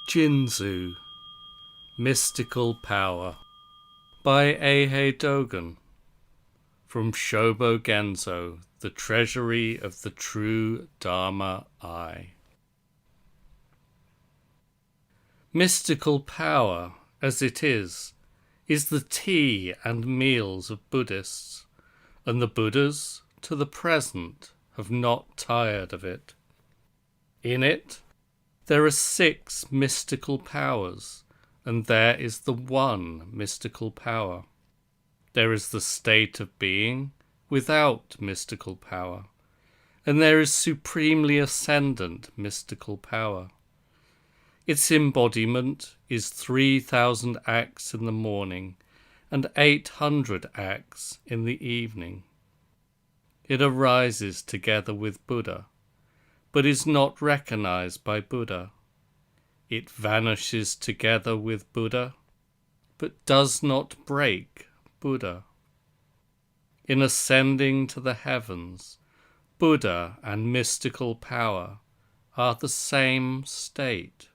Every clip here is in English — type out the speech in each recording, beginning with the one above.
Jinzu, Mystical Power by Eihei Dogen, from Shobogenzo, the Treasury of the True Dharma Eye. Mystical power, as it is the tea and meals of Buddhists, and the Buddhas, to the present, have not tired of it. In it, there are 6 mystical powers, and there is the one mystical power. There is the state of being without mystical power, and there is supremely ascendant mystical power. Its embodiment is 3,000 acts in the morning and 800 acts in the evening. It arises together with Buddha, but is not recognized by Buddha. It vanishes together with Buddha, but does not break Buddha. In ascending to the heavens, Buddha and mystical power are the same state.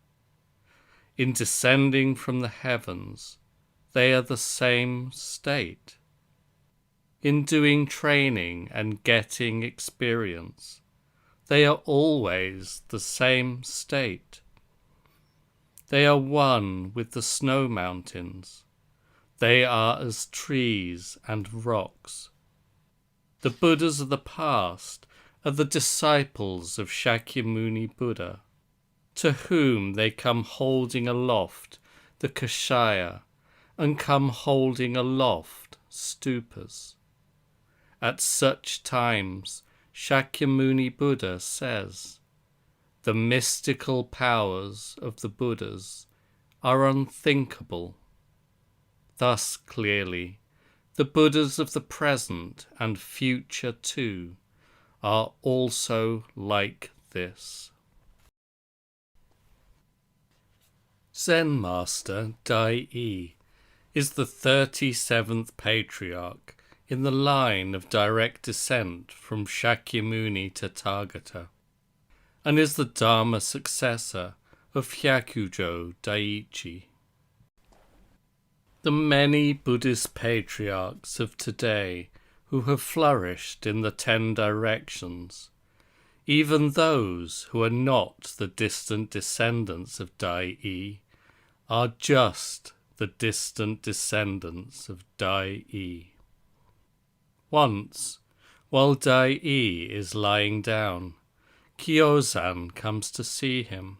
In descending from the heavens, they are the same state. In doing training and getting experience, they are always the same state. They are one with the snow mountains. They are as trees and rocks. The Buddhas of the past are the disciples of Shakyamuni Buddha, to whom they come holding aloft the Kashaya and come holding aloft stupas. At such times, Shakyamuni Buddha says, "The mystical powers of the Buddhas are unthinkable." Thus clearly, the Buddhas of the present and future too are also like this. Zen Master Dai is the 37th patriarch in the line of direct descent from Shakyamuni Tathagata, and is the Dharma successor of Hyakujo Daiichi. The many Buddhist patriarchs of today who have flourished in the 10 directions, even those who are not the distant descendants of Dai, are just the distant descendants of Dai. Once, while Dai is lying down, Kyozan comes to see him.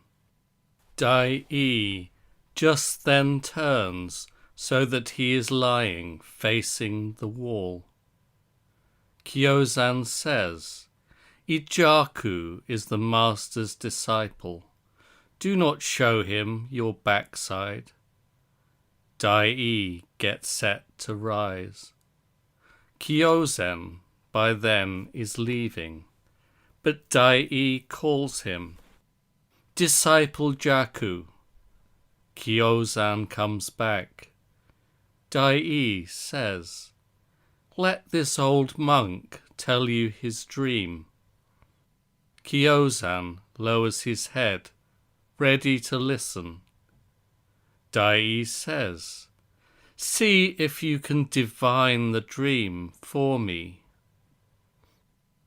Dai just then turns so that he is lying facing the wall. Kyozan says, "Ijaku is the master's disciple. Do not show him your backside." Dai gets set to rise. Kyozan by then is leaving, but Dai calls him, "Disciple Jaku." Kyozan comes back. Dai says, "Let this old monk tell you his dream." Kyozan lowers his head, ready to listen. Dai says, "See if you can divine the dream for me."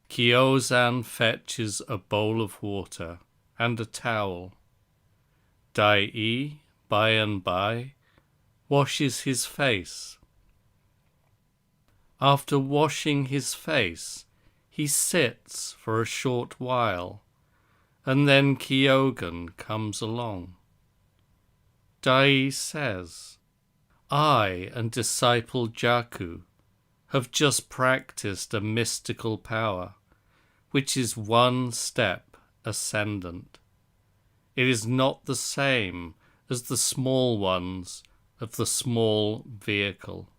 Kyozan fetches a bowl of water and a towel. Dai, by and by, washes his face. After washing his face, he sits for a short while, and then Kyozan comes along. Dai says, "I and disciple Jaku have just practiced a mystical power, which is one step ascendant. It is not the same as the small ones of the small vehicle."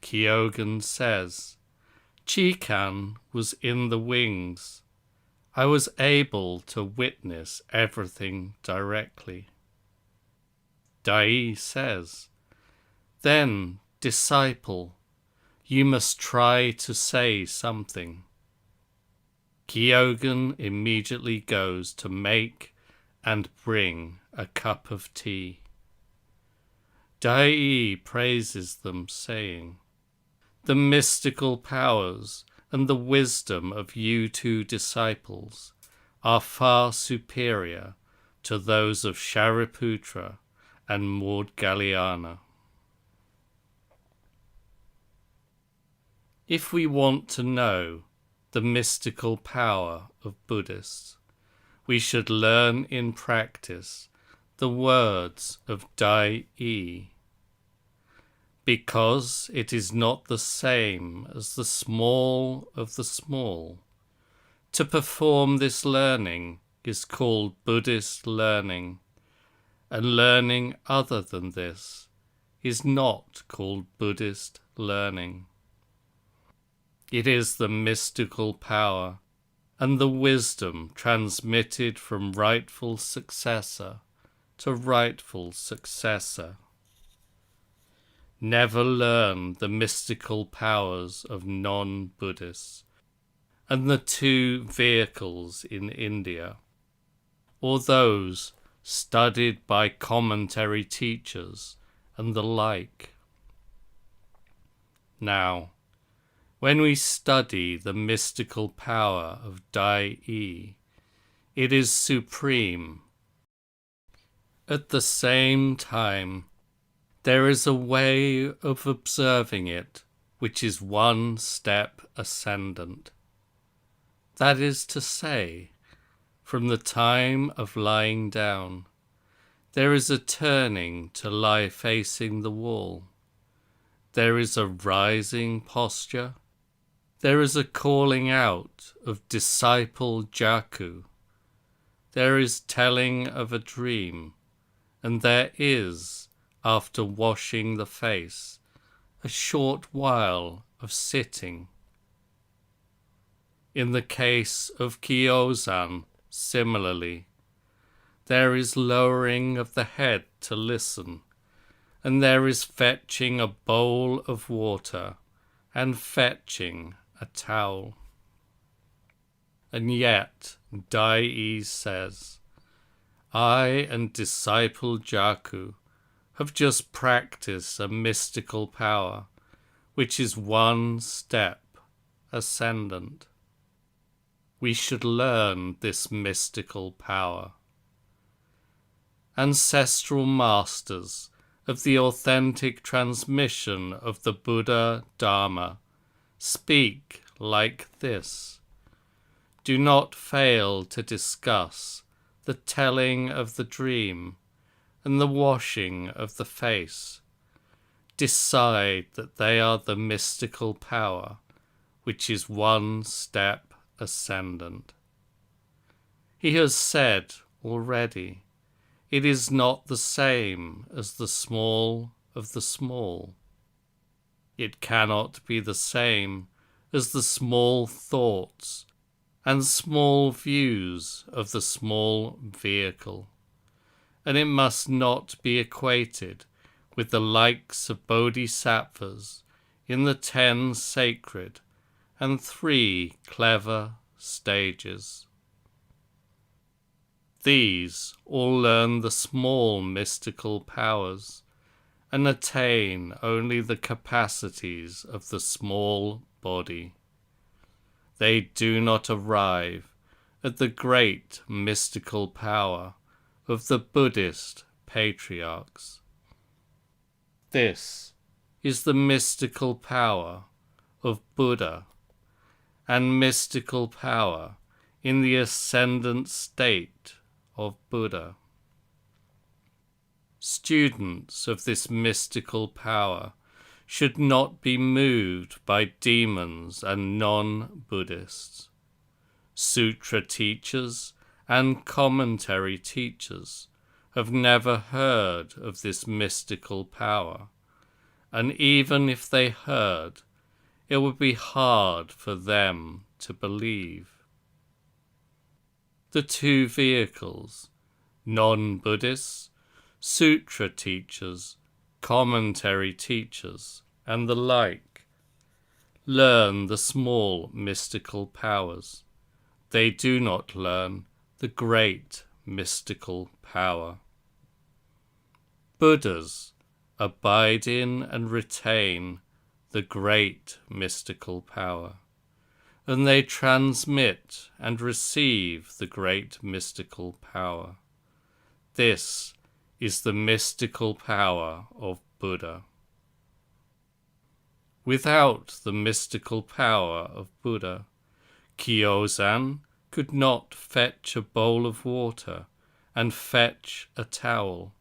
Kyozan says, "Chikan was in the wings. I was able to witness everything directly." Dai says, "Then, disciple, you must try to say something." Kyozan immediately goes to make and bring a cup of tea. Dai praises them, saying, "The mystical powers and the wisdom of you two disciples are far superior to those of Shariputra and Maudgaliana." If we want to know the mystical power of Buddhists, we should learn in practice the words of Dai, because it is not the same as the small of the small. To perform this learning is called Buddhist learning, and learning other than this is not called Buddhist learning. It is the mystical power and the wisdom transmitted from rightful successor to rightful successor. Never learn the mystical powers of non-Buddhists and the two vehicles in India, or those studied by commentary teachers and the like. Now, when we study the mystical power of Dai, it is supreme. At the same time, there is a way of observing it which is one step ascendant. That is to say, from the time of lying down, there is a turning to lie facing the wall. There is a rising posture. There is a calling out of disciple Jaku. There is telling of a dream, and there is, after washing the face, a short while of sitting. In the case of Kyozan, similarly, there is lowering of the head to listen, and there is fetching a bowl of water and fetching a towel. And yet Dai says, I and disciple Jaku have just practiced a mystical power which is one step ascendant. We should learn this mystical power. Ancestral masters of the authentic transmission of the Buddha Dharma speak like this. Do not fail to discuss the telling of the dream and the washing of the face. Decide that they are the mystical power which is one step ascendant. He has said already, it is not the same as the small of the small. It cannot be the same as the small thoughts and small views of the small vehicle, and it must not be equated with the likes of bodhisattvas in the 10 sacred and 3 clever stages. These all learn the small mystical powers and attain only the capacities of the small body. They do not arrive at the great mystical power of the Buddhist patriarchs. This is the mystical power of Buddha and mystical power in the ascendant state of Buddha. Students of this mystical power should not be moved by demons and non-Buddhists. Sutra teachers and commentary teachers have never heard of this mystical power, and even if they heard, it would be hard for them to believe. The 2 vehicles, non-Buddhists, sutra teachers, commentary teachers, and the like, learn the small mystical powers. They do not learn the great mystical power. Buddhas abide in and retain the great mystical power, and they transmit and receive the great mystical power. This is the mystical power of Buddha. Without the mystical power of Buddha, Kyozan could not fetch a bowl of water and fetch a towel.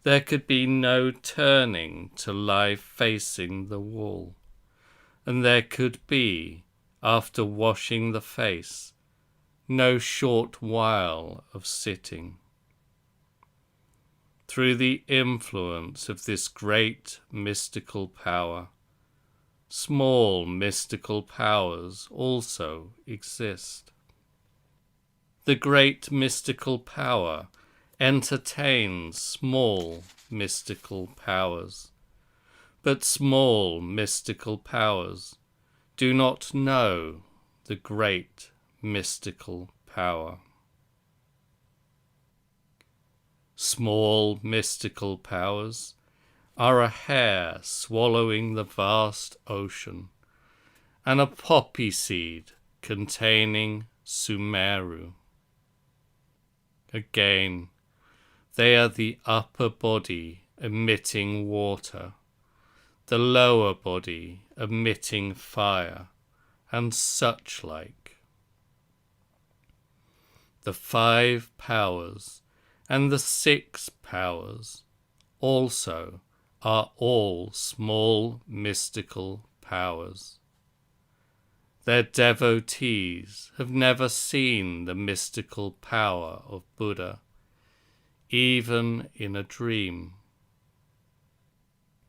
There could be no turning to lie facing the wall, and there could be, after washing the face, no short while of sitting. Through the influence of this great mystical power, small mystical powers also exist. The great mystical power entertains small mystical powers, but small mystical powers do not know the great mystical power. Small mystical powers are a hair swallowing the vast ocean, and a poppy seed containing Sumeru. Again, they are the upper body emitting water, the lower body emitting fire, and such like. The 5 powers and the 6 powers also are all small mystical powers. Their devotees have never seen the mystical power of Buddha, even in a dream.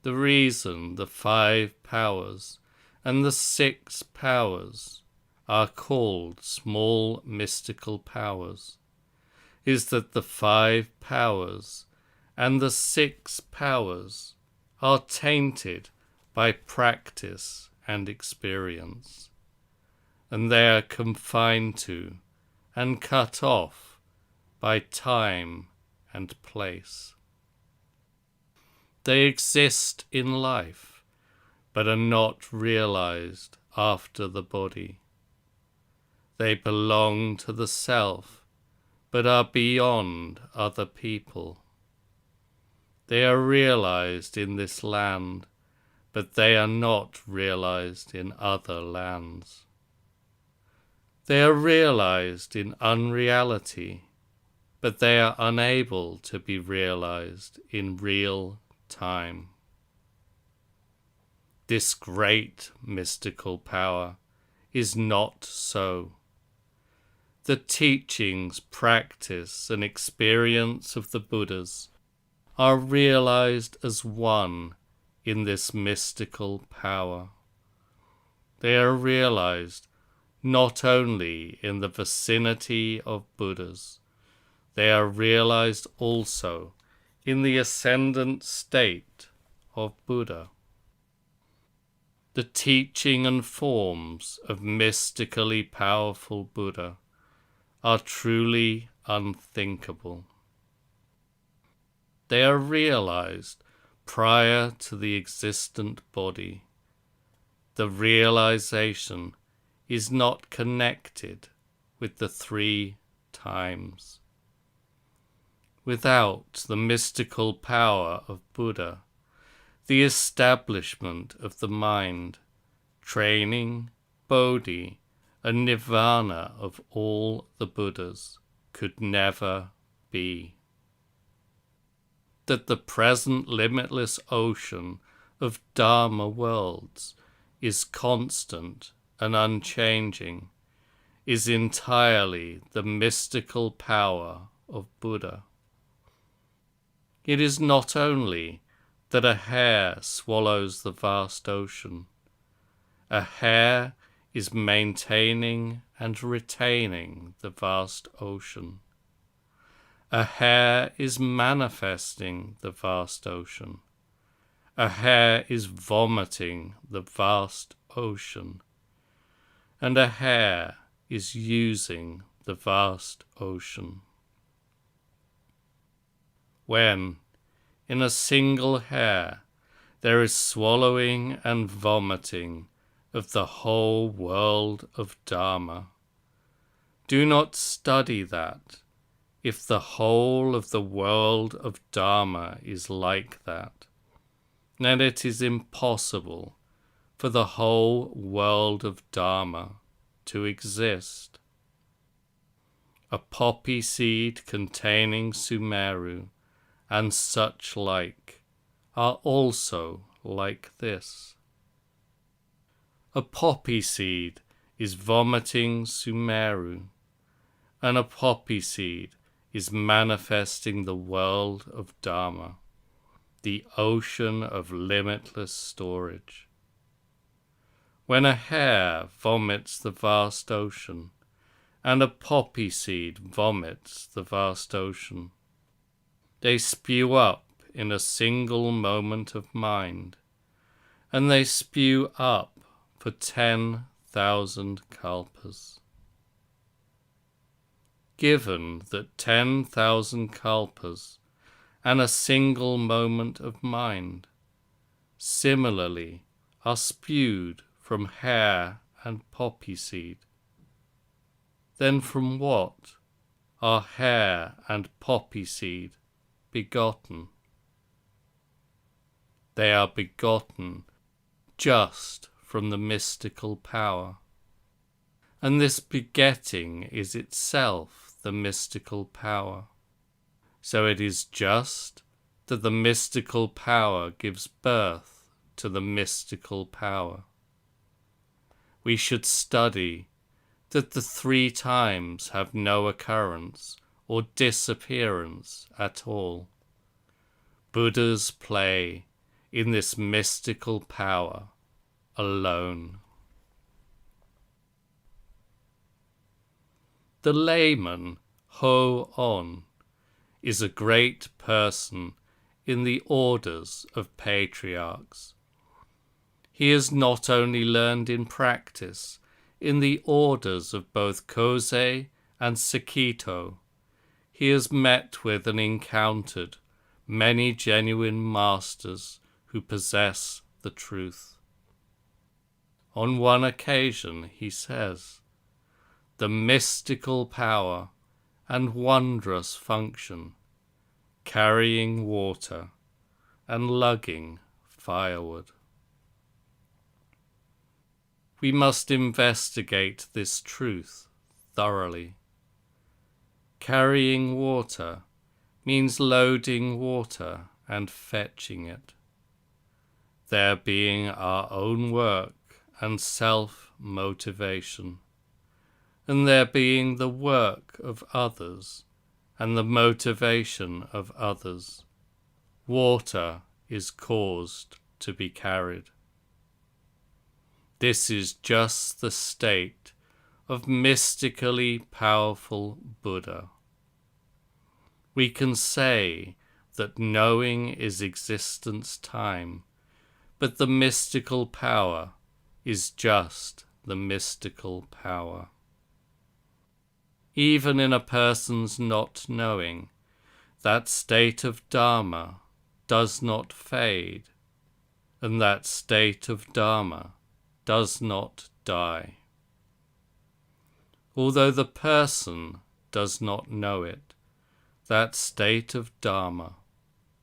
The reason the 5 powers and the 6 powers are called small mystical powers is that the 5 powers and the 6 powers are tainted by practice and experience, and they are confined to and cut off by time and place. They exist in life, but are not realized after the body. They belong to the self, but are beyond other people. They are realized in this land, but they are not realized in other lands. They are realized in unreality, but they are unable to be realized in real time. This great mystical power is not so. The teachings, practice, and experience of the Buddhas are realized as one in this mystical power. They are realized not only in the vicinity of Buddhas, they are realized also in the ascendant state of Buddha. The teaching and forms of mystically powerful Buddha are truly unthinkable. They are realized prior to the existent body. The realization is not connected with the 3 times. Without the mystical power of Buddha, the establishment of the mind, training, bodhi, and nirvana of all the Buddhas could never be. That the present limitless ocean of Dharma worlds is constant and unchanging is entirely the mystical power of Buddha. It is not only that a hair swallows the vast ocean. A hair is maintaining and retaining the vast ocean. A hair is manifesting the vast ocean. A hair is vomiting the vast ocean. And a hair is using the vast ocean. when, in a single hair, there is swallowing and vomiting of the whole world of Dharma. Do not study that, if the whole of the world of Dharma is like that, then it is impossible for the whole world of Dharma to exist. A poppy seed containing Sumeru and such like are also like this. A poppy seed is vomiting Sumeru, and a poppy seed is manifesting the world of Dharma, the ocean of limitless storage. When a hare vomits the vast ocean, and a poppy seed vomits the vast ocean, they spew up in a single moment of mind, and they spew up for 10,000 kalpas. Given that 10,000 kalpas and a single moment of mind similarly are spewed from hair and poppy seed, then from what are hair and poppy seed begotten? They are begotten just from the mystical power, and this begetting is itself the mystical power. So it is just that the mystical power gives birth to the mystical power. We should study that the 3 times have no occurrence or disappearance at all. Buddhas play in this mystical power alone. The layman, Ho-on, is a great person in the orders of patriarchs. He is not only learned in practice in the orders of both Kosei and Sekito, he has met with and encountered many genuine masters who possess the truth. On one occasion he says, "The mystical power and wondrous function, carrying water and lugging firewood." We must investigate this truth thoroughly. Carrying water means loading water and fetching it, there being our own work and self-motivation, and there being the work of others and the motivation of others. Water is caused to be carried. This is just the state of mystically powerful Buddha. We can say that knowing is existence time, but the mystical power is just the mystical power. Even in a person's not knowing, that state of Dharma does not fade, and that state of Dharma does not die. Although the person does not know it, that state of Dharma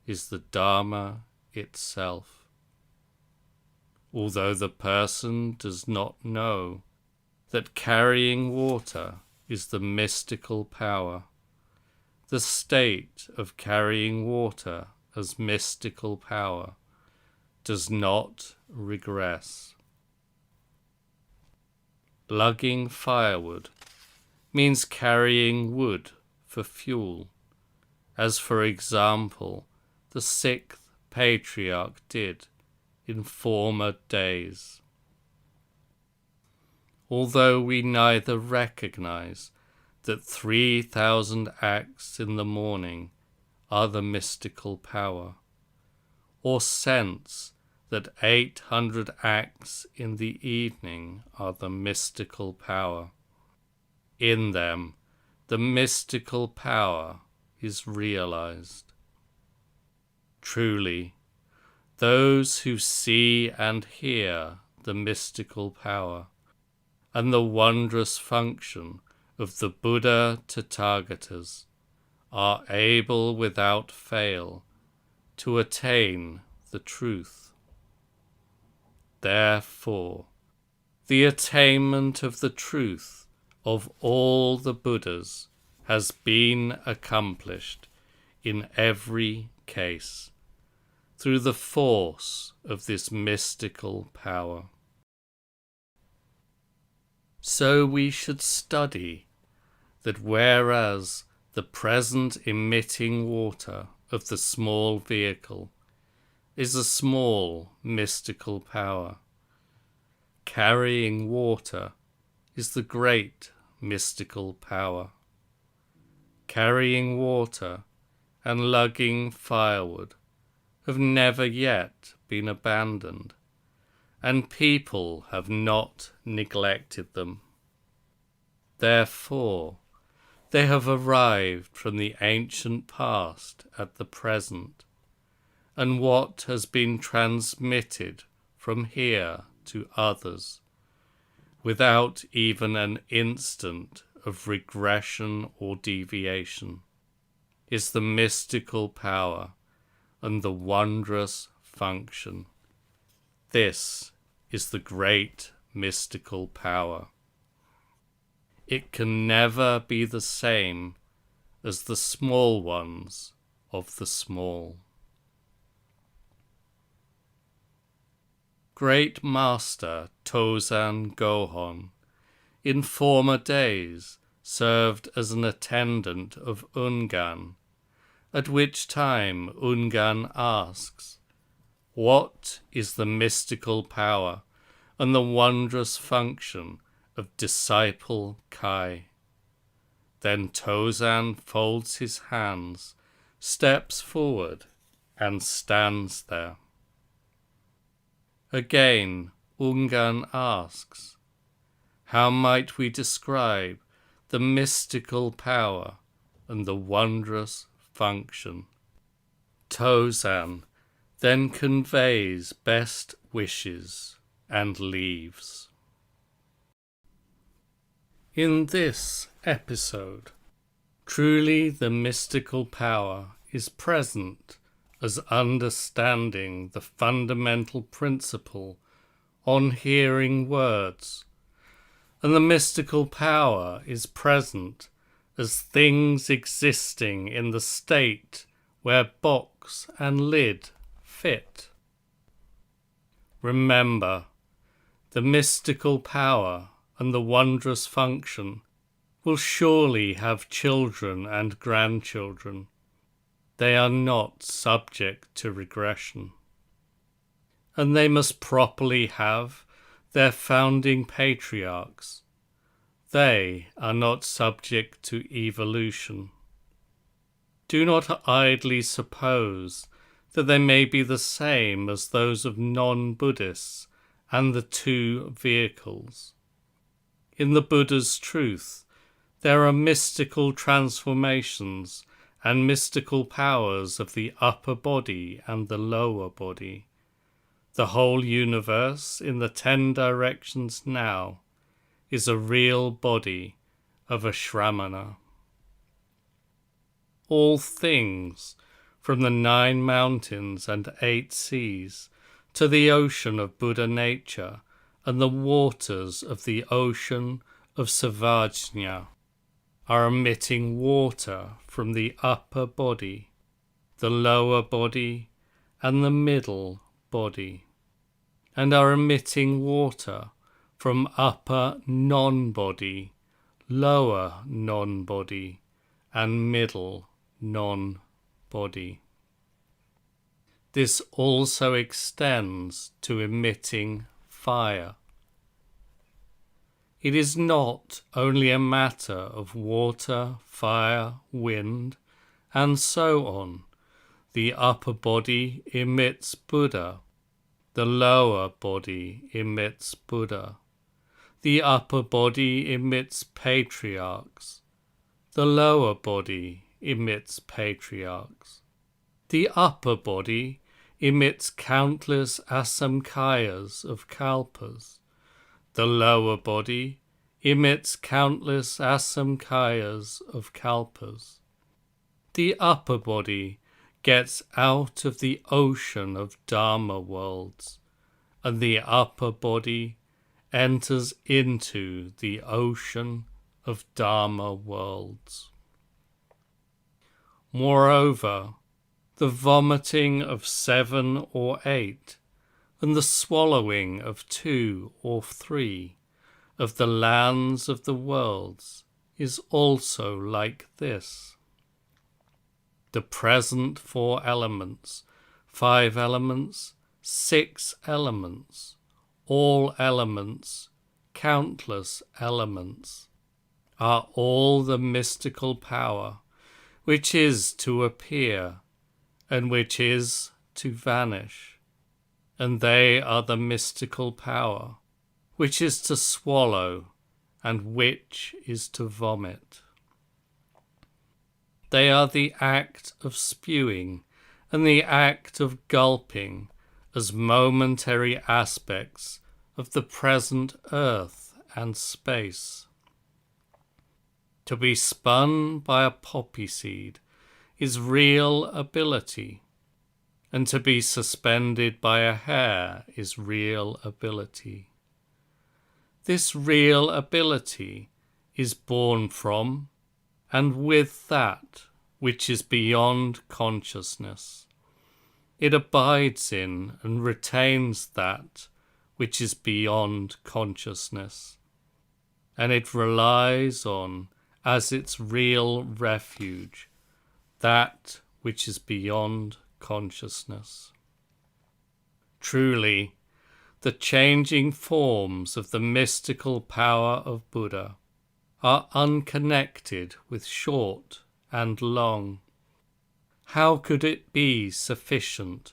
is the Dharma itself. Although the person does not know that carrying water is the mystical power, the state of carrying water as mystical power does not regress. Lugging firewood means carrying wood for fuel, as for example the 6th patriarch did in former days. Although we neither recognize that 3,000 acts in the morning are the mystical power, or sense that 800 acts in the evening are the mystical power, in them the mystical power is realized. Truly, those who see and hear the mystical power and the wondrous function of the Buddha Tathagatas are able without fail to attain the truth. Therefore, the attainment of the truth of all the Buddhas has been accomplished in every case through the force of this mystical power. So we should study that whereas the present emitting water of the small vehicle is a small mystical power, carrying water is the great mystical power. Carrying water and lugging firewood have never yet been abandoned, and people have not neglected them. Therefore, they have arrived from the ancient past at the present, and what has been transmitted from here to others, without even an instant of regression or deviation, is the mystical power and the wondrous function. This is the great mystical power. It can never be the same as the small ones of the small. Great Master Tozan Gohon in former days served as an attendant of Ungan, at which time Ungan asks, "What is the mystical power and the wondrous function of disciple Kai?" Then Tozan folds his hands, steps forward, and stands there. Again, Ungan asks, "How might we describe the mystical power and the wondrous function?" Tozan then conveys best wishes and leaves. In this episode, truly the mystical power is present as understanding the fundamental principle on hearing words, and the mystical power is present as things existing in the state where box and lid fit. Remember, the mystical power and the wondrous function will surely have children and grandchildren. They are not subject to regression. And they must properly have their founding patriarchs. They are not subject to evolution. Do not idly suppose that they may be the same as those of non-Buddhists and the two vehicles. In the Buddha's truth, there are mystical transformations and mystical powers of the upper body and the lower body. The whole universe in the 10 directions now is a real body of a Shramana. All things, from the 9 mountains and 8 seas to the ocean of Buddha nature and the waters of the ocean of Savajna, are emitting water from the upper body, the lower body, and the middle body, and are emitting water from upper non-body, lower non-body, and middle non-body. This also extends to emitting fire. It is not only a matter of water, fire, wind, and so on. The upper body emits Buddha. The lower body emits Buddha. The upper body emits patriarchs. The lower body emits patriarchs. The upper body emits countless asamkhayas of kalpas. The lower body emits countless asamkhayas of kalpas. The upper body gets out of the ocean of Dharma worlds, and the upper body enters into the ocean of Dharma worlds. Moreover, the vomiting of 7 or 8, and the swallowing of 2 or 3 of the lands of the worlds is also like this. The present 4 elements, 5 elements, 6 elements, all elements, countless elements, are all the mystical power which is to appear and which is to vanish, and they are the mystical power which is to swallow and which is to vomit. They are the act of spewing and the act of gulping as momentary aspects of the present earth and space. To be spun by a poppy seed is real ability, and to be suspended by a hair is real ability. This real ability is born from and with that which is beyond consciousness. It abides in and retains that which is beyond consciousness, and it relies on as its real refuge that which is beyond consciousness. Truly, the changing forms of the mystical power of Buddha are unconnected with short and long. How could it be sufficient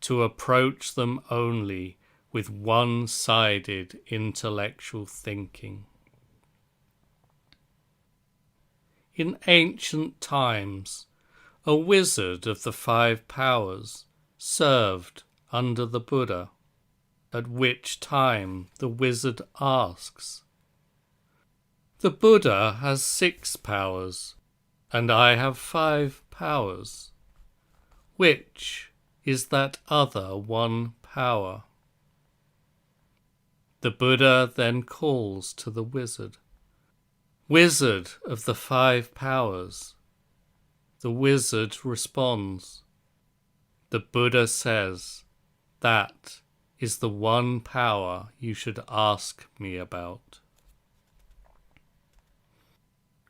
to approach them only with one-sided intellectual thinking? In ancient times, a wizard of the 5 powers served under the Buddha, at which time the wizard asks, "The Buddha has 6 powers, and I have 5 powers. Which is that other 1 power?" The Buddha then calls to the wizard, "Wizard of the 5 powers." The wizard responds. The Buddha says, "That is the 1 power you should ask me about."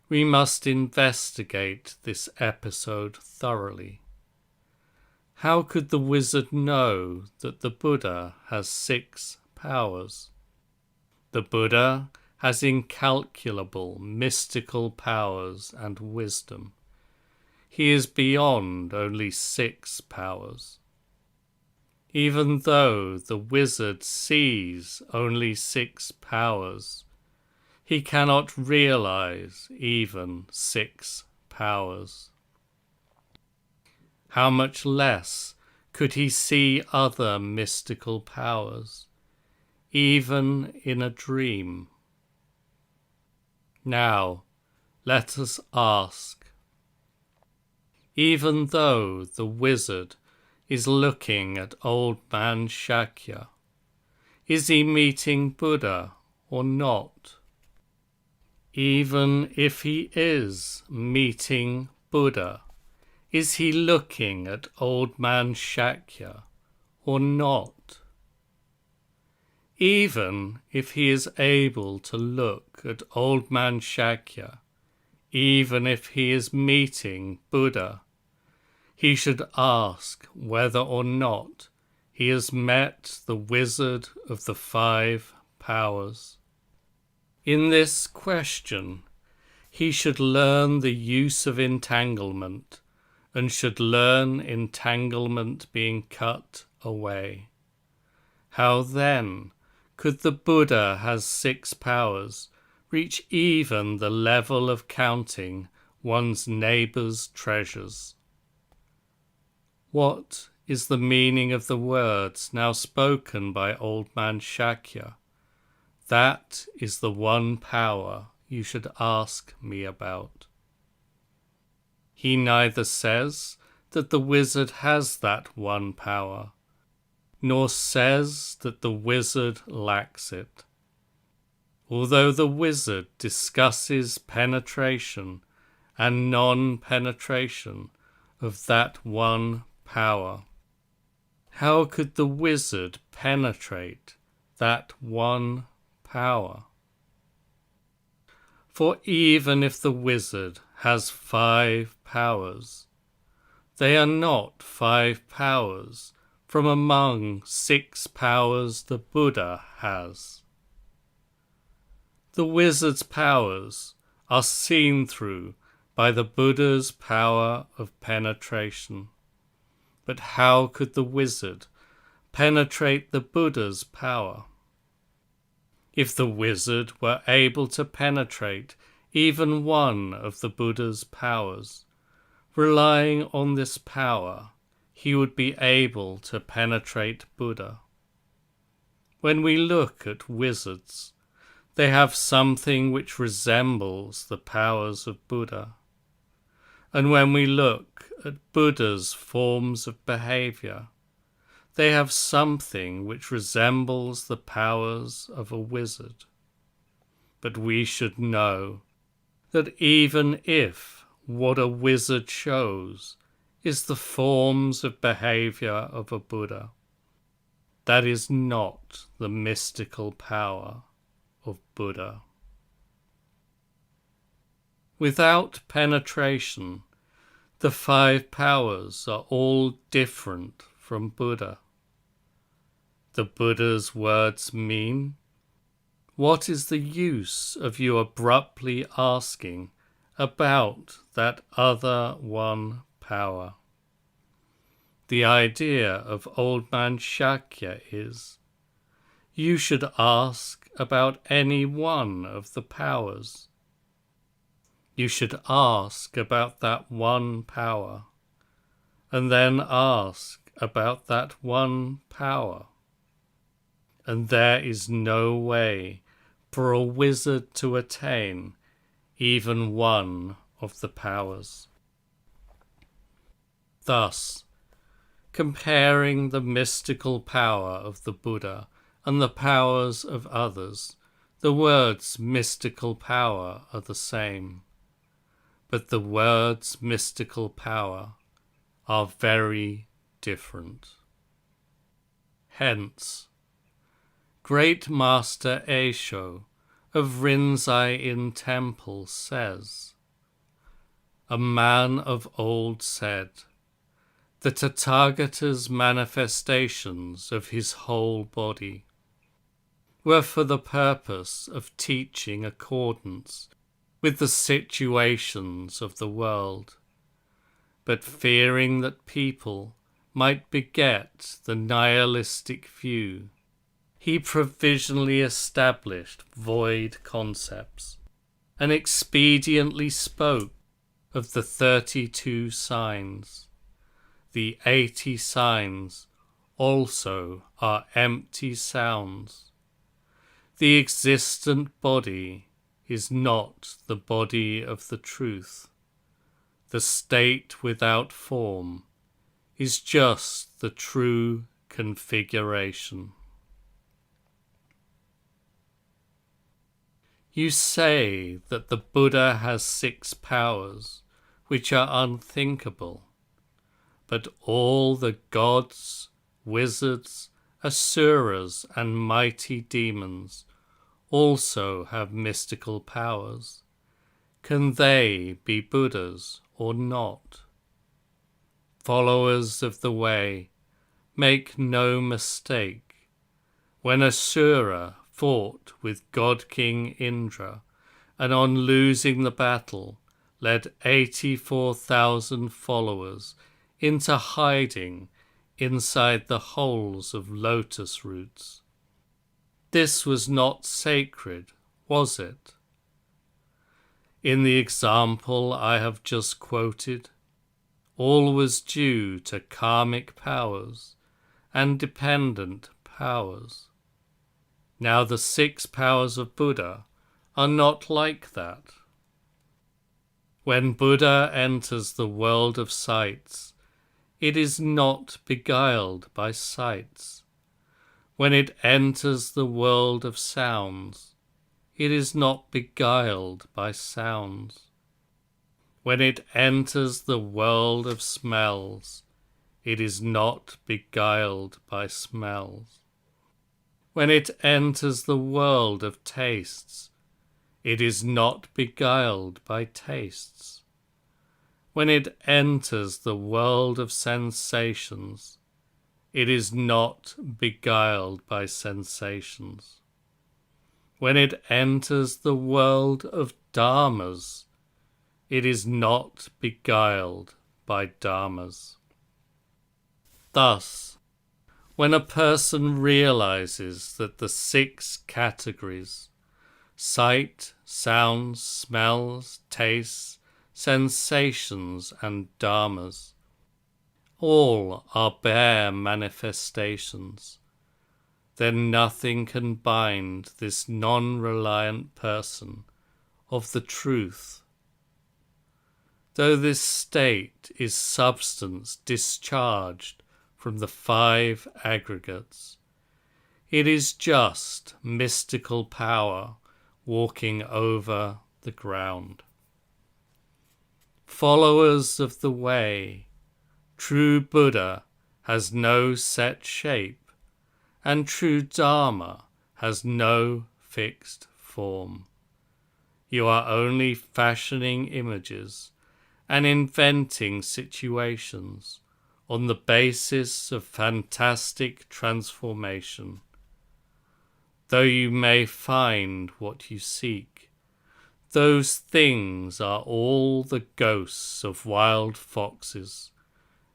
We must investigate this episode thoroughly. How could the wizard know that the Buddha has 6 powers? The Buddha has incalculable mystical powers and wisdom. He is beyond only 6 powers. Even though the wizard sees only 6 powers, he cannot realize even 6 powers. How much less could he see other mystical powers, even in a dream? Now, let us ask, even though the wizard is looking at old man Shakya, is he meeting Buddha or not? Even if he is meeting Buddha, is he looking at old man Shakya or not? Even if he is able to look at old man Shakya, even if he is meeting Buddha, he should ask whether or not he has met the wizard of the 5 powers. In this question, he should learn the use of entanglement, and should learn entanglement being cut away. How then could the Buddha has 6 powers reach even the level of counting one's neighbor's treasures? What is the meaning of the words now spoken by old man Shakya? That is the one power you should ask me about. He neither says that the wizard has that one power, nor says that the wizard lacks it. Although the wizard discusses penetration and non-penetration of that one power, how could the wizard penetrate that one power? For even if the wizard has 5 powers, they are not 5 powers from among 6 powers the Buddha has. The wizard's powers are seen through by the Buddha's power of penetration. But how could the wizard penetrate the Buddha's power? If the wizard were able to penetrate even one of the Buddha's powers, relying on this power, he would be able to penetrate Buddha. When we look at wizards, they have something which resembles the powers of Buddha. And when we look at Buddha's forms of behavior, they have something which resembles the powers of a wizard. But we should know that even if what a wizard shows is the forms of behavior of a Buddha, that is not the mystical power of Buddha. Without penetration, the 5 powers are all different from Buddha. The Buddha's words mean, what is the use of you abruptly asking about that other one power? The idea of old man Shakya is, you should ask about any one of the powers. You should ask about that one power, and then ask about that one power. And there is no way for a wizard to attain even one of the powers. Thus, comparing the mystical power of the Buddha and the powers of others, the words mystical power are the same, but the words mystical power are very different. Hence, Great Master Eisho of Rinzai-in Temple says, a man of old said, the Tathagata's manifestations of his whole body were for the purpose of teaching accordance with the situations of the world, but fearing that people might beget the nihilistic view, he provisionally established void concepts and expediently spoke of the 32 signs. The 80 signs also are empty sounds. The existent body is not the body of the truth. The state without form is just the true configuration. You say that the Buddha has 6 powers which are unthinkable, but all the gods, wizards, asuras, and mighty demons also have mystical powers. Can they be Buddhas or not? Followers of the way, make no mistake. When Asura fought with God King Indra, and on losing the battle, led 84,000 followers into hiding inside the holes of lotus roots. This was not sacred, was it? In the example I have just quoted, all was due to karmic powers and dependent powers. Now the 6 powers of Buddha are not like that. When Buddha enters the world of sights, it is not beguiled by sights. When it enters the world of sounds, it is not beguiled by sounds. When it enters the world of smells, it is not beguiled by smells. When it enters the world of tastes, it is not beguiled by tastes. When it enters the world of sensations, it is not beguiled by sensations. When it enters the world of dharmas, it is not beguiled by dharmas. Thus, when a person realizes that the 6 categories, sight, sounds, smells, tastes, sensations, and dharmas, all are bare manifestations, then nothing can bind this non-reliant person of the truth. Though this state is substance discharged from the 5 aggregates, it is just mystical power walking over the ground. Followers of the way, true Buddha has no set shape, and true Dharma has no fixed form. You are only fashioning images and inventing situations on the basis of fantastic transformation. Though you may find what you seek, those things are all the ghosts of wild foxes,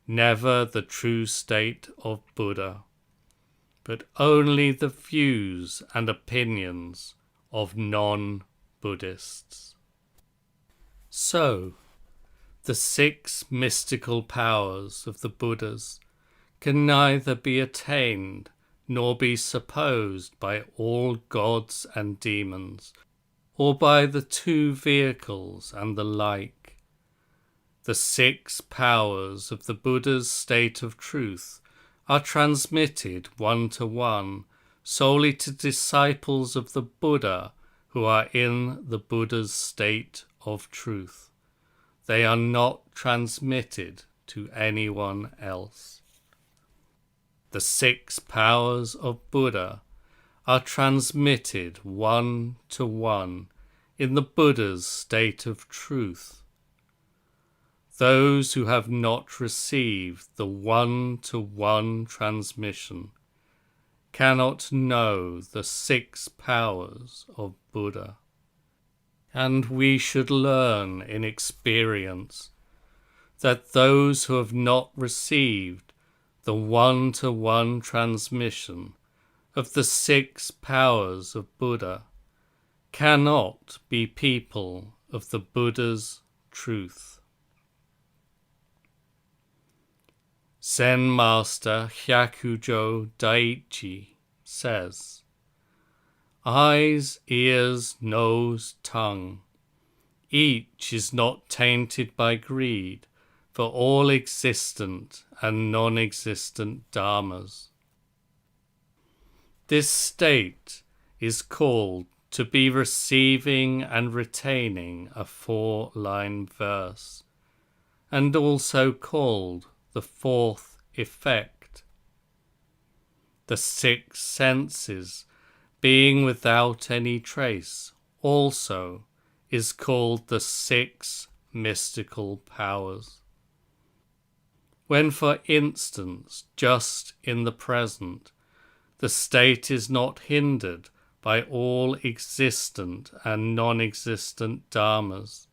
never the true state of Buddha, but only the views and opinions of non-Buddhists. So, the 6 mystical powers of the Buddhas can neither be attained nor be supposed by all gods and demons, or by the 2 vehicles and the like. The 6 powers of the Buddha's state of truth are transmitted one-to-one solely to disciples of the Buddha who are in the Buddha's state of truth. They are not transmitted to anyone else. The 6 powers of Buddha are transmitted one-to-one in the Buddha's state of truth. Those who have not received the one-to-one transmission cannot know the 6 powers of Buddha. And we should learn in experience that those who have not received the one-to-one transmission of the 6 powers of Buddha cannot be people of the Buddha's truth. Zen Master Hyakujo Daiichi says, "Eyes, ears, nose, tongue, each is not tainted by greed for all existent and non-existent dharmas. This state is called to be receiving and retaining a 4-line verse, and also called the 4th effect. The 6 senses being without any trace also is called the 6 mystical powers. When, for instance, just in the present, the state is not hindered by all existent and non-existent dharmas,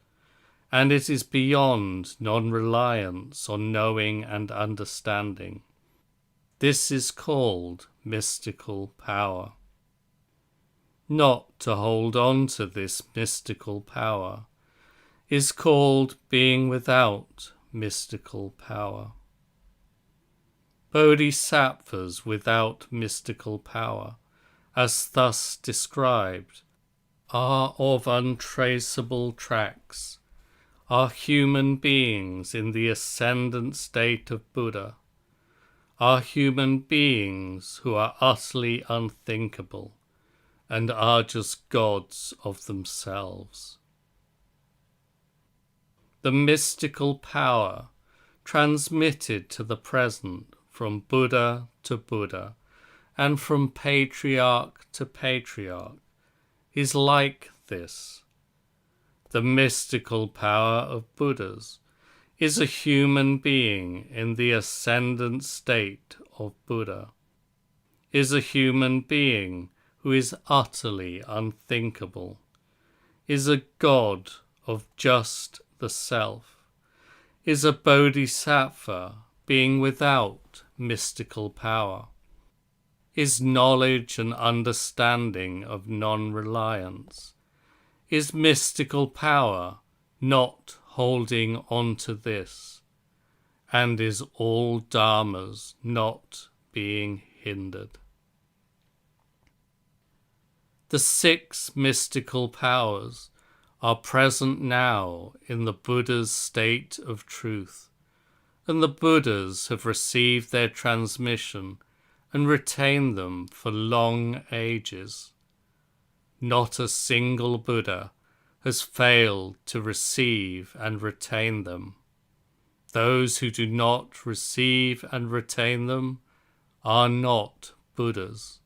and it is beyond non-reliance on knowing and understanding, this is called mystical power. Not to hold on to this mystical power is called being without mystical power. Bodhisattvas without mystical power, as thus described, are of untraceable tracks, are human beings in the ascendant state of Buddha, are human beings who are utterly unthinkable and are just gods of themselves. The mystical power transmitted to the present from Buddha to Buddha and from patriarch to patriarch is like this. The mystical power of Buddhas is a human being in the ascendant state of Buddha, is a human being who is utterly unthinkable, is a god of just the self, is a bodhisattva being without mystical power, is knowledge and understanding of non-reliance, is mystical power not holding on to this, and is all dharmas not being hindered. The 6 mystical powers are present now in the Buddha's state of truth, and the Buddhas have received their transmission and retained them for long ages. Not a single Buddha has failed to receive and retain them. Those who do not receive and retain them are not Buddhas.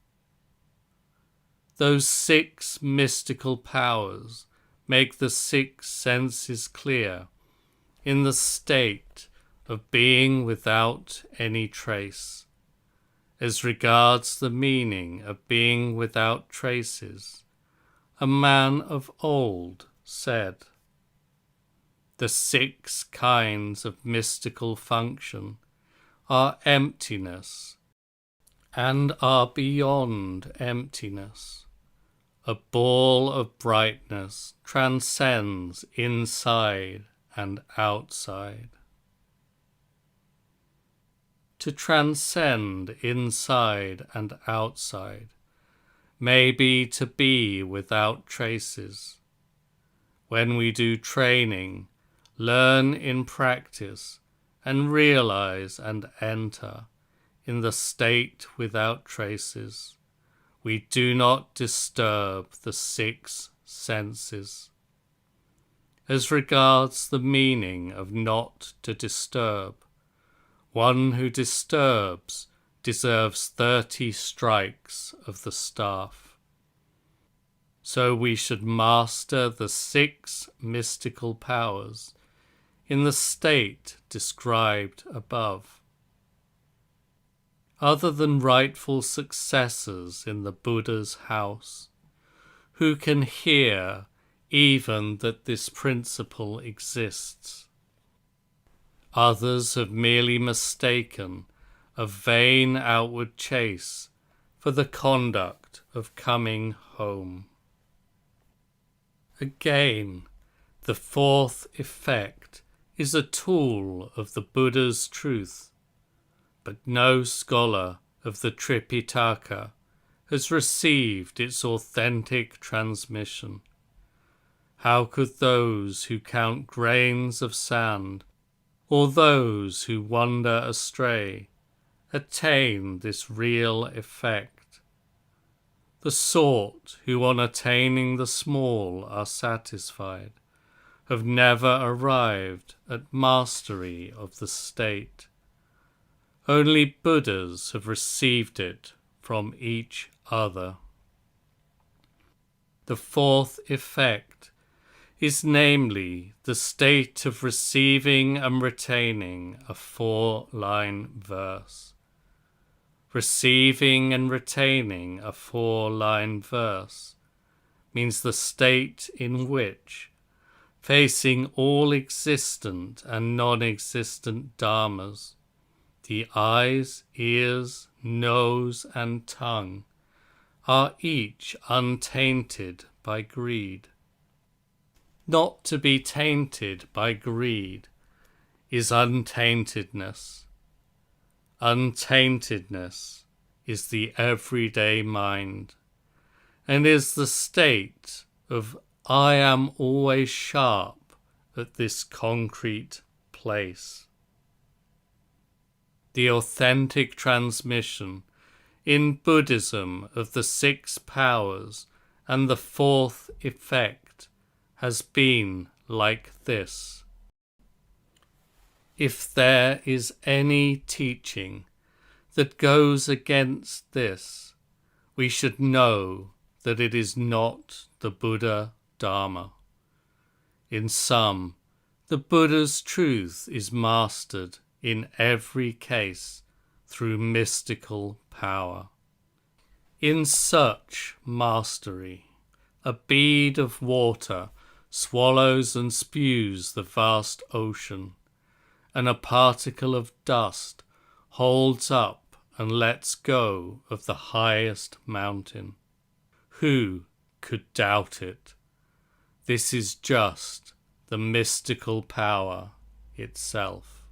Those 6 mystical powers make the 6 senses clear in the state of being without any trace. As regards the meaning of being without traces, a man of old said, "The 6 kinds of mystical function are emptiness and are beyond emptiness. A ball of brightness transcends inside and outside." To transcend inside and outside may be to be without traces. When we do training, learn in practice, and realize and enter in the state without traces, we do not disturb the 6 senses. As regards the meaning of not to disturb, one who disturbs deserves 30 strikes of the staff. So we should master the 6 mystical powers in the state described above. Other than rightful successors in the Buddha's house, who can hear even that this principle exists. Others have merely mistaken a vain outward chase for the conduct of coming home. Again, the 4th effect is a tool of the Buddha's truth, but no scholar of the Tripitaka has received its authentic transmission. How could those who count grains of sand, or those who wander astray, attain this real effect? The sort who on attaining the small are satisfied have never arrived at mastery of the state. Only Buddhas have received it from each other. The 4th effect is namely the state of receiving and retaining a 4-line verse. Receiving and retaining a 4-line verse means the state in which, facing all existent and non-existent dharmas, the eyes, ears, nose, and tongue are each untainted by greed. Not to be tainted by greed is untaintedness. Untaintedness is the everyday mind, and is the state of I am always sharp at this concrete place. The authentic transmission in Buddhism of the 6 powers and the 4th effect has been like this. If there is any teaching that goes against this, we should know that it is not the Buddha Dharma. In sum, the Buddha's truth is mastered in every case through mystical power. In such mastery, a bead of water swallows and spews the vast ocean, and a particle of dust holds up and lets go of the highest mountain. Who could doubt it? This is just the mystical power itself.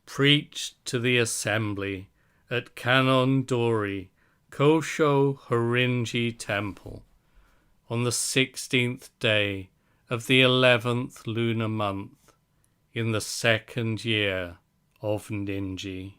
Preached to the assembly at Kannon-dori Kosho Horinji Temple on the 16th day of the 11th lunar month in the 2nd year of Ninji.